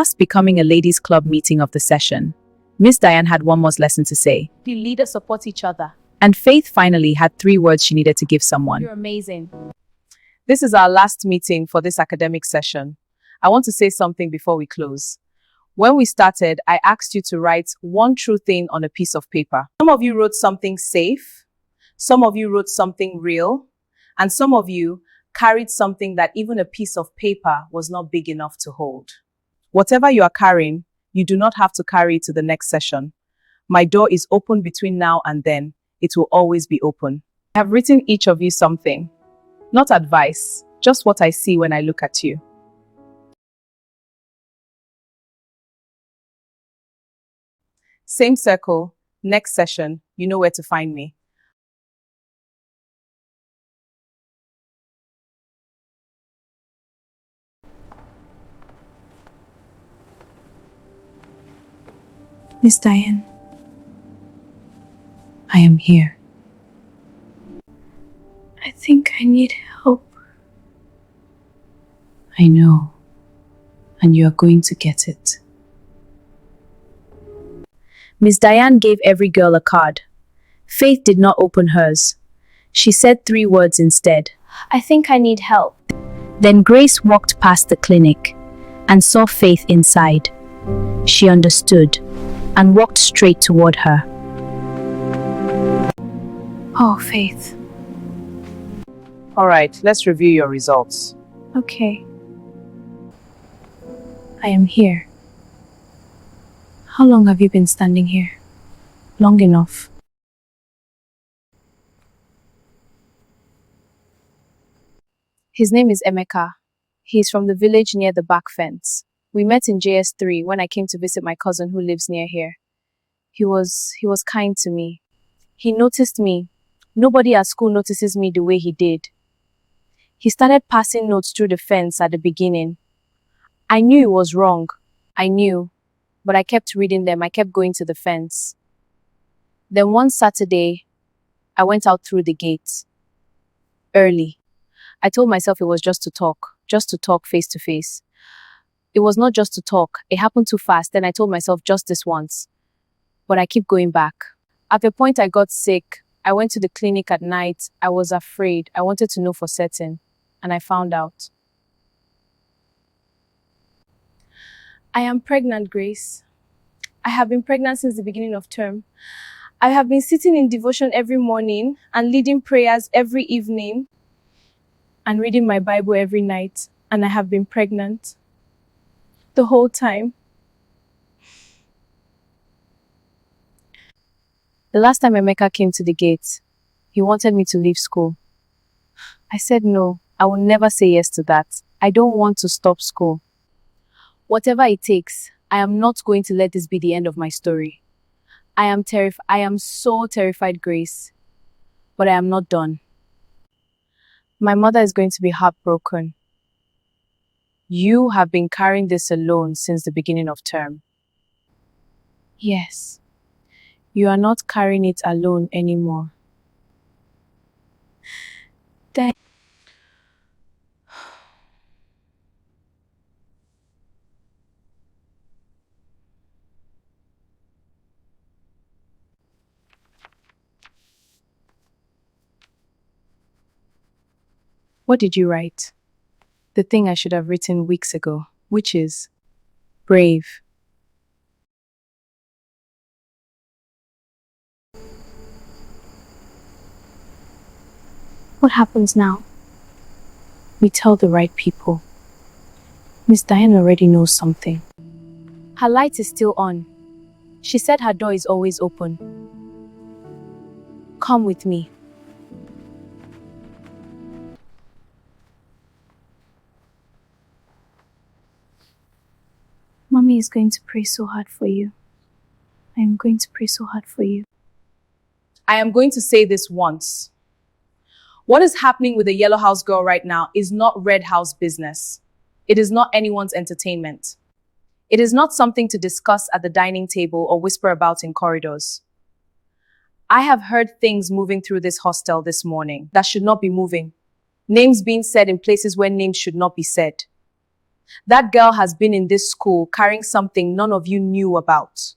Last becoming a ladies' club meeting of the session, Miss Diane had one more lesson to say. The leaders support each other. And Faith finally had 3 words she needed to give someone. You're amazing. This is our last meeting for this academic session. I want to say something before we close. When we started, I asked you to write one true thing on a piece of paper. Some of you wrote something safe, some of you wrote something real, and some of you carried something that even a piece of paper was not big enough to hold. Whatever you are carrying, you do not have to carry it to the next session. My door is open between now and then. It will always be open. I have written each of you something. Not advice, just what I see when I look at you. Same circle, next session, you know where to find me. Miss Diane, I am here. I think I need help. I know, and you are going to get it. Miss Diane gave every girl a card. Faith did not open hers. She said 3 words instead. I think I need help. Then Grace walked past the clinic and saw Faith inside. She understood and walked straight toward her. Oh, Faith. All right, let's review your results. Okay. I am here. How long have you been standing here? Long enough. His name is Emeka. He's from the village near the back fence. We met in JS3 when I came to visit my cousin who lives near here. He was kind to me. He noticed me. Nobody at school notices me the way he did. He started passing notes through the fence at the beginning. I knew it was wrong. I knew. But I kept reading them. I kept going to the fence. Then one Saturday, I went out through the gate. Early. I told myself it was just to talk face to face. It was not just to talk. It happened too fast. Then I told myself just this once. But I keep going back. At the point I got sick, I went to the clinic at night. I was afraid. I wanted to know for certain. And I found out. I am pregnant, Grace. I have been pregnant since the beginning of term. I have been sitting in devotion every morning and leading prayers every evening and reading my Bible every night. And I have been pregnant the whole time. The last time Emeka came to the gate, he wanted me to leave school. I said no, I will never say yes to that. I don't want to stop school. Whatever it takes, I am not going to let this be the end of my story. I am so terrified, Grace. But I am not done. My mother is going to be heartbroken. You have been carrying this alone since the beginning of term. Yes, you are not carrying it alone anymore. What did you write? The thing I should have written weeks ago, which is brave. What happens now? We tell the right people. Miss Diane already knows something. Her light is still on. She said her door is always open. Come with me. Mommy is going to pray so hard for you. I am going to pray so hard for you. I am going to say this once. What is happening with the Yellow House girl right now is not Red House business. It is not anyone's entertainment. It is not something to discuss at the dining table or whisper about in corridors. I have heard things moving through this hostel this morning that should not be moving. Names being said in places where names should not be said. That girl has been in this school carrying something none of you knew about.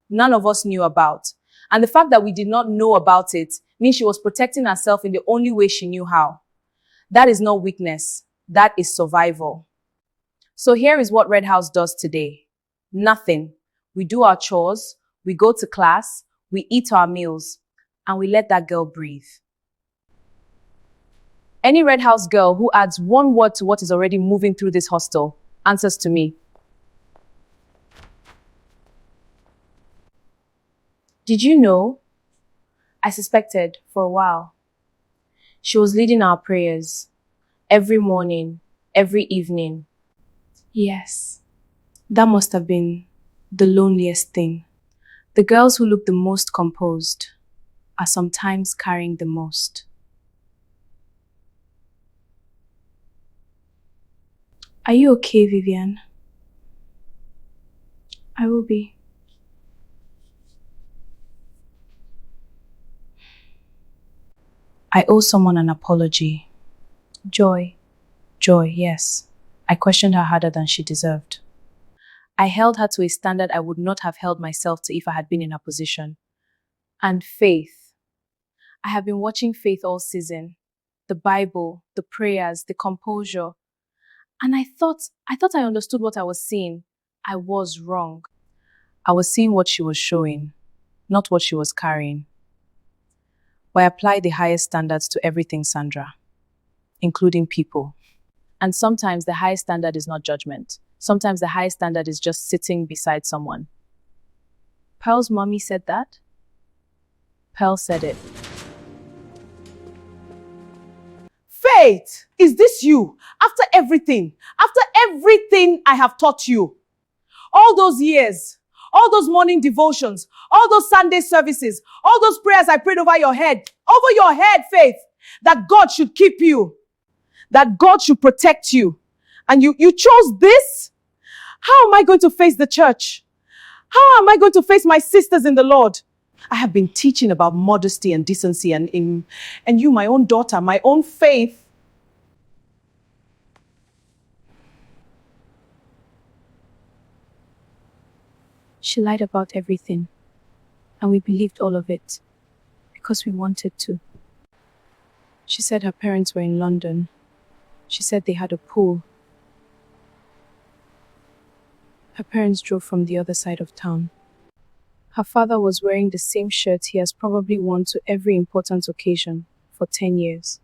None of us knew about. And the fact that we did not know about it means she was protecting herself in the only way she knew how. That is not weakness. That is survival. So here is what Red House does today. Nothing. We do our chores, we go to class, we eat our meals, and we let that girl breathe. Any Red House girl who adds one word to what is already moving through this hostel answers to me. Did you know? I suspected for a while. She was leading our prayers every morning, every evening. Yes, that must have been the loneliest thing. The girls who look the most composed are sometimes carrying the most. Are you okay, Vivian? I will be. I owe someone an apology. Joy. Joy, yes. I questioned her harder than she deserved. I held her to a standard I would not have held myself to if I had been in her position. And Faith. I have been watching Faith all season. The Bible, the prayers, the composure. And I thought I understood what I was seeing. I was wrong. I was seeing what she was showing, not what she was carrying. But I apply the highest standards to everything, Sandra, including people. And sometimes the highest standard is not judgment. Sometimes the highest standard is just sitting beside someone. Pearl's mommy said that? Pearl said it. Faith, is this you? After everything I have taught you, all those years, all those morning devotions, all those Sunday services, all those prayers I prayed over your head, Faith, that God should keep you, that God should protect you. And you chose this? How am I going to face the church? How am I going to face my sisters in the Lord? I have been teaching about modesty and decency and you, my own daughter, my own Faith. She lied about everything, and we believed all of it because we wanted to. She said her parents were in London. She said they had a pool. Her parents drove from the other side of town. Her father was wearing the same shirt he has probably worn to every important occasion for 10 years.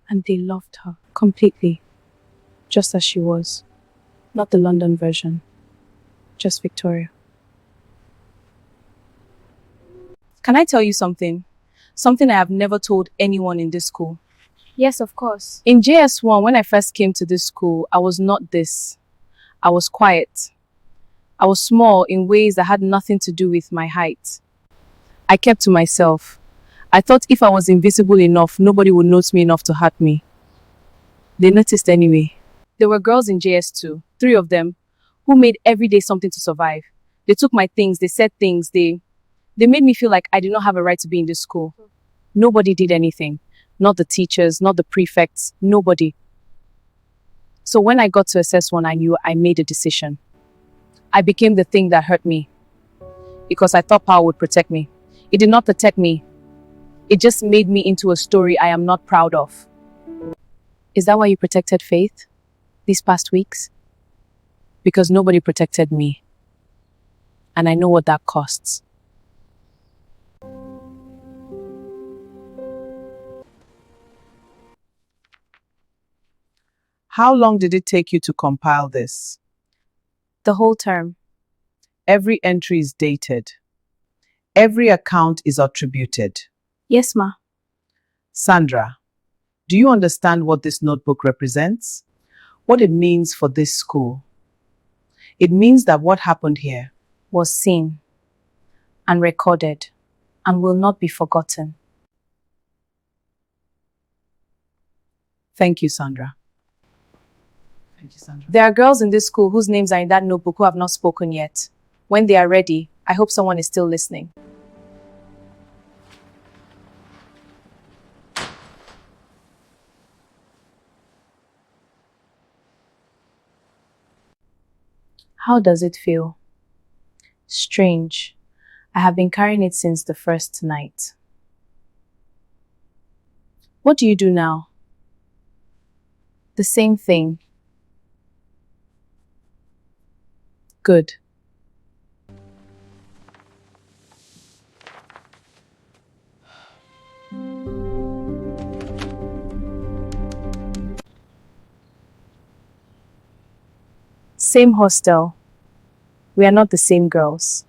And they loved her completely, just as she was. Not the London version, just Victoria. Can I tell you something? Something I have never told anyone in this school. Yes, of course. In JS1, when I first came to this school, I was not this. I was quiet. I was small in ways that had nothing to do with my height. I kept to myself. I thought if I was invisible enough, nobody would notice me enough to hurt me. They noticed anyway. There were girls in JS2, 3 of them, who made every day something to survive. They took my things, they said things, they made me feel like I did not have a right to be in this school. Nobody did anything. Not the teachers, not the prefects, nobody. So when I got to SS1, I knew I made a decision. I became the thing that hurt me because I thought power would protect me. It did not protect me. It just made me into a story I am not proud of. Is that why you protected Faith these past weeks? Because nobody protected me. And I know what that costs. How long did it take you to compile this? The whole term. Every entry is dated. Every account is attributed. Yes, ma. Sandra, do you understand what this notebook represents? What it means for this school? It means that what happened here Was seen and recorded and will not be forgotten. Thank you, Sandra. Thank you, Sandra. There are girls in this school whose names are in that notebook who have not spoken yet. When they are ready, I hope someone is still listening. How does it feel? Strange. I have been carrying it since the first night. What do you do now? The same thing. Good. Same hostel. We are not the same girls.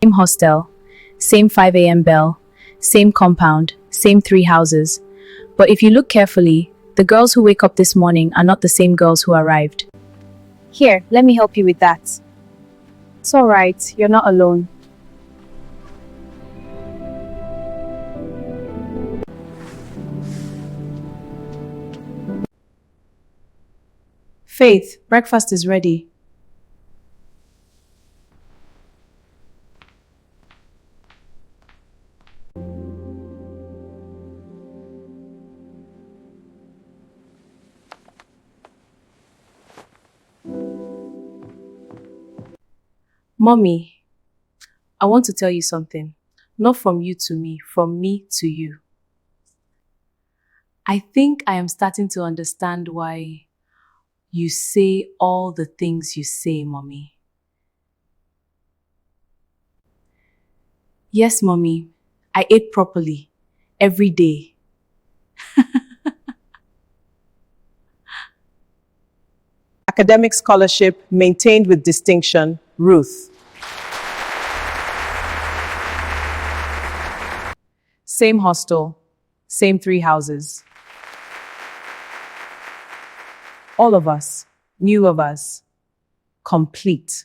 Same hostel. Same 5 a.m. bell. Same compound. Same 3 houses. But if you look carefully, the girls who wake up this morning are not the same girls who arrived. Here, let me help you with that. It's alright, you're not alone. Faith, breakfast is ready. Mommy, I want to tell you something. Not from you to me, from me to you. I think I am starting to understand why you say all the things you say, Mommy. Yes, Mommy, I ate properly every day. Academic scholarship maintained with distinction, Ruth. Same hostel, same 3 houses. All of us, new of us, complete.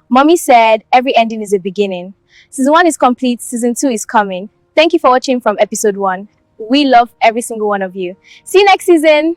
Mommy said every ending is a beginning. Season 1 is complete, Season 2 is coming. Thank you for watching from episode 1. We love every single one of you. See you next season!